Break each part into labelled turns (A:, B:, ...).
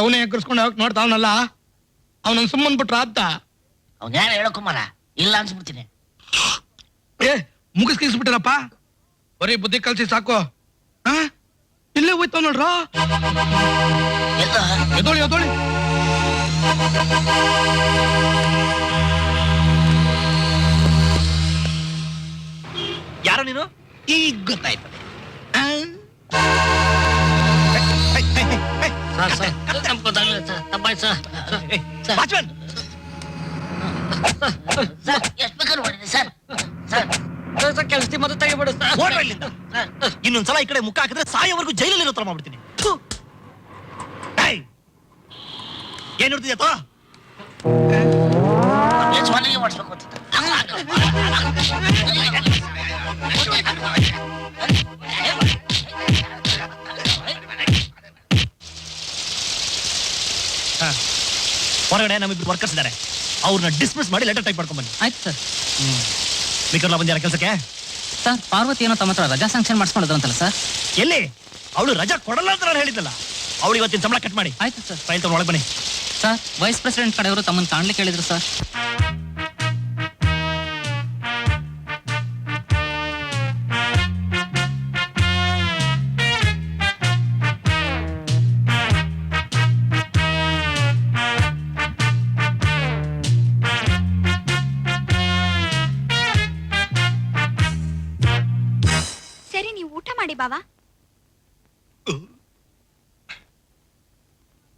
A: ಅವನೇ ಎಕ್ಕರ್ಸ್ಕೊಂಡು ಹೋಗಕ್ ನೋಡ್ತಾವನಲ್ಲ, ಅವನಂಗ್ ಸುಮ್ಮನ್ ಬಿಟ್ರ ಆತ.
B: ಅವ್ನ ಯಾರು ಹೇಳಕ್ಕುಮಾರ, ಇಲ್ಲ ಅನ್ಸ್ಬಿಡ್ತೀನಿ.
A: ಏ ಮುಗಿಸ್ಕಿಸ್ಬಿಟ್ಟಿರಪ್ಪ, ಬರೀ ಬುದ್ಧಿ ಕಲ್ಸಿ ಸಾಕು. ಇಲ್ಲೇ ಹೋಯ್ತಾವ ನೋಡ್ರ. ಎದೋಳಿ ಎದೋಳಿ.
B: ಯಾರು ನೀನು?
A: ಈಗ ಗೊತ್ತಾಯ್ತು.
B: ಕೆಲಸ ಮತ್ತೆ ತೆಗಿಬಿಡು. ಇನ್ನೊಂದ್ಸಲ ಈ ಕಡೆ ಮುಖ ಹಾಕಿದ್ರೆ ಸಾಯೋವರೆಗೂ ಜೈಲಲ್ಲಿ ಇರೋ ತರ ಮಾಡ್ಬಿಡ್ತೀನಿ. ಏನ್ ನೋಡ್ತಿದ್ಯಾ? ಹೊರಗಡೆ ನಮ್ಮಿಬ್ರು ವರ್ಕರ್ಸ್ ಇದ್ದಾರೆ, ಅವ್ರನ್ನ ಡಿಸ್ಮಿಸ್ ಮಾಡಿ ಲೆಟರ್ ಟೈಪ್ ಮಾಡ್ಕೊಂಡ್ ಬನ್ನಿ.
C: ಆಯ್ತು ಸರ್.
B: ಮಿಕ್ಕರ್ಲ ಬಂದ್ಯಾರ ಕೆಲಸಕ್ಕೆ?
C: ಸರ್ ಪಾರ್ವತಿ ಏನೋ ತಮ್ಮ ಹತ್ರ ರಜಾ ಸ್ಯಾಂಕ್ಷನ್ ಮಾಡಿಸ್ಕೊಂಡಿದ್ರು ಅಂತಲ್ಲ ಸರ್?
B: ಎಲ್ಲಿ? ಅವಳು ರಜಾ ಕೊಡಲ್ಲ ಅಂತ ನಾನು ಹೇಳಿದ್ದಲ್ಲ. ಅವಳು ಇವತ್ತಿನ ಸಂಬಳ ಕಟ್ ಮಾಡಿ.
C: ಆಯ್ತು ಸರ್.
B: ಫೈಲ್ ತಗೊಂಡು ಒಳಗೆ ಬನ್ನಿ.
C: ಸರ್ ವೈಸ್ ಪ್ರೆಸಿಡೆಂಟ್ ಕಡೆಯವರು ತಮ್ಮನ್ನು ಕಾಣ್ಲಿಕ್ಕೆ ಹೇಳಿದ್ರು ಸರ್.
D: ಸರಿ, ನೀವು ಊಟ ಮಾಡಿ ಬಾವಾ.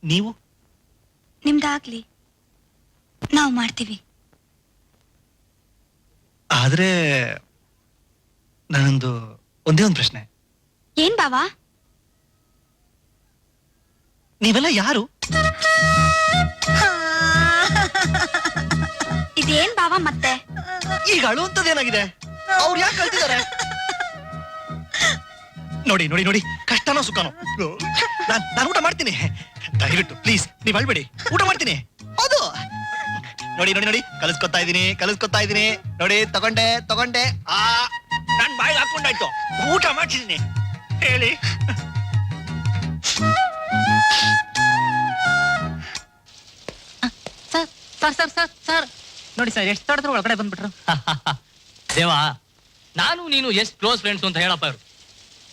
B: ನೀವು?
D: ನಿಮ್ದಾಗ್ಲಿ, ನಾವು ಮಾಡ್ತೀವಿ.
B: ಆದ್ರೆ ನಾನೊಂದು ಒಂದೇ ಒಂದು ಪ್ರಶ್ನೆ.
D: ಏನ್ ಬಾವಾ?
B: ನೀವೆಲ್ಲ ಯಾರು?
D: ಇದೇನ್ ಬಾವಾ ಮತ್ತೆ?
B: ಈಗ ಅಳುವಂತದ್ದೇನಾಗಿದೆ? ಅವ್ರು ಯಾಕೆ ಕಳ್ತಿದ್ದಾರೆ? ನೋಡಿ ನೋಡಿ ನೋಡಿ, ಕಷ್ಟನೋ ಸುಖನೋ ನಾನು ಊಟ ಮಾಡ್ತೀನಿ. ದಯವಿಟ್ಟು ಪ್ಲೀಸ್ ನೀವು ಅಳ್ಬೇಡಿ, ಊಟ ಮಾಡ್ತೀನಿ. ಹೌದು, ನೋಡಿ ನೋಡಿ ನೋಡಿ, ಕಲಿಸ್ಕೊತಾ ಇದೀನಿ ನೋಡಿ. ತಗೊಂಡೆ ನನ್ ಬಾಯಿಗೆ ಹಾಕೊಂಡಾಯ್ತು. ಊಟ ಮಾಡ್ತಿದ್ದೀನಿ ಹೇಳಿ.
C: Sir sir sir sir sir ನೋಡಿ ಸರ್, ಎಷ್ಟು ತಡೆದ್ರು ಒಳಗಡೆ ಬಂದ್ಬಿಟ್ರು.
E: ದೇವಾ, ನಾನು ನೀನು ಎಷ್ಟು ಕ್ಲೋಸ್ ಫ್ರೆಂಡ್ಸ್ ಅಂತ ಹೇಳಪ್ಪ ಇವ್ರು.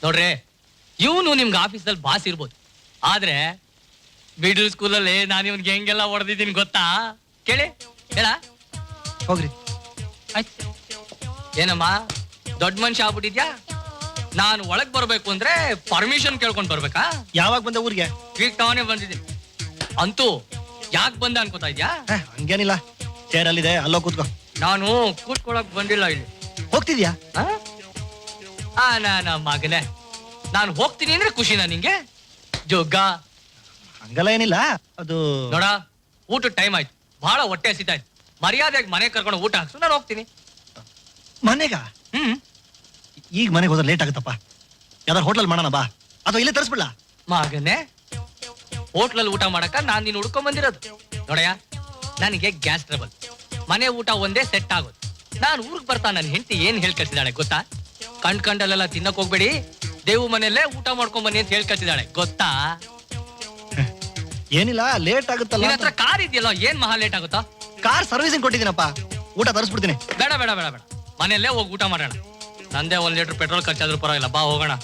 E: ನೋಡ್ರಿ, ಇವನು ನಿಮ್ಗೆ ಆಫೀಸಲ್ಲಿ ಬಾಸ್ ಇರ್ಬೋದು, ಆದ್ರೆ ಮಿಡಲ್ ಸ್ಕೂಲಲ್ಲಿ ನಾನು ಇವನ್ಗೆ ಹೆಂಗೆಲ್ಲ ಹೊಡೆದಿದ್ದೀನಿ ಗೊತ್ತಾ? ಕೇಳಿ ಹೇಳ.
B: ಹೋಗ್ರಿ.
C: ಆಯ್ತು.
E: ಏನಮ್ಮ ದೊಡ್ಡ ಮನುಷ್ಯ ಆಗ್ಬಿಟ್ಟಿದ್ಯಾ? ನಾನು ಒಳಗ್ ಬರ್ಬೇಕು ಅಂದ್ರೆ ಪರ್ಮಿಷನ್ ಕೇಳ್ಕೊಂಡ್ ಬರ್ಬೇಕಾ?
B: ಯಾವಾಗ ಬಂದೆ ಊರಿಗೆ?
E: ಈಗ ತಾನೇ ಬಂದಿದ್ದೀನಿ. ಅಂತೂ ಯಾಕೆ ಬಂದ ಅನ್ಕೋತಾ ಇದ್ಯಾ?
B: ಹಂಗೇನಿಲ್ಲ, ಚೇರ್ ಅಲ್ಲಿದೆ, ಅಲ್ಲೋ ಕೂತ್ಕೋ.
E: ನಾನು ಕೂತ್ಕೊಳಕ್ ಬಂದಿಲ್ಲ ಇಲ್ಲಿ.
B: ಹೋಗ್ತಿದ್ಯಾ?
E: ನನ್ನ ಮಗನೇ, ನಾನು ಹೋಗ್ತೀನಿ ಅಂದ್ರೆ ಖುಷಿನಾ ನಿಂಗೆ? ಜೋಗ
B: ಹಂಗಲ್ಲ ಏನಿಲ್ಲ, ಅದು
E: ನೋಡ, ಊಟದ ಟೈಮ್ ಆಯ್ತು, ಬಹಳ ಹೊಟ್ಟೆ ಹಸಿತಾಯ್ತು. ಮರ್ಯಾದೆಗೆ ಮನೆ ಕರ್ಕೊಂಡು ಊಟ ಹಾಕ್ಸು, ನಾನು ಹೋಗ್ತೀನಿ.
B: ಮನೆಗ? ಈಗ ಮನೆಗೆ ಹೋದ್ರೆ ಲೇಟ್ ಆಗುತ್ತಪ್ಪ. ಯಾವ್ದಾರು ಹೋಟ್ಲಲ್ಲಿ ಮಾಡೋಣ ಬಾ, ಅಥವಾ ಇಲ್ಲೇ ತರಿಸ್ಬಿಡ್ಲಾ?
E: ಮಗನೇ, ಹೋಟ್ಲಲ್ಲಿ ಊಟ ಮಾಡಕ ನಾನ್ ನೀನು ಹುಡ್ಕೊಂಡ್ ಬಂದಿರೋದು. ನೋಡಯ್ಯ, ನನಗೆ ಗ್ಯಾಸ್ ಟ್ರಬಲ್, ಮನೆ ಊಟ ಒಂದೇ ಸೆಟ್ ಆಗೋದು. ನಾನು ಊರಿಗೆ ಬರ್ತಾ ನನ್ನ ಹೆಂಡತಿ ಏನ್ ಹೇಳ್ ಕಳ್ಸಿದಾಳೆ ಗೊತ್ತಾ? ಕಂಡಲ್ಲೆಲ್ಲ ತಿನ್ನಕ್ ಹೋಗ್ಬೇಡಿ, ದೇವು ಮನೆಯಲ್ಲೇ ಊಟ ಮಾಡ್ಕೊಂಡ್ ಬನ್ನಿ ಅಂತ ಹೇಳ್ ಕಳ್ಸಿದಾಳೆ ಗೊತ್ತಾ?
B: ಏನಿಲ್ಲ, ಲೇಟ್ ಆಗುತ್ತಲ್ಲ.
E: ನಿನ್ನ ಹತ್ರ ಕಾರ್ ಇದೆಯಲ್ಲ, ಏನ್ ಮಹಾ ಲೇಟ್ ಆಗುತ್ತಾ?
B: ಕಾರ್ ಸರ್ವಿಸಿಂಗ್ ಕೊಟ್ಟಿದ್ದೀನಪ್ಪ, ಊಟ ತರಿಸ್ಬಿಡ್ತೀನಿ.
E: ಬೇಡ ಬೇಡ ಬೇಡ ಬೇಡ, ಮನೆಯಲ್ಲೇ ಹೋಗಿ ಊಟ ಮಾಡೋಣ. ನಂದೇ 1 ಲೀಟರ್ ಪೆಟ್ರೋಲ್ ಖರ್ಚಾದ್ರೂ ಪರವಾಗಿಲ್ಲ, ಬಾ ಹೋಗೋಣ.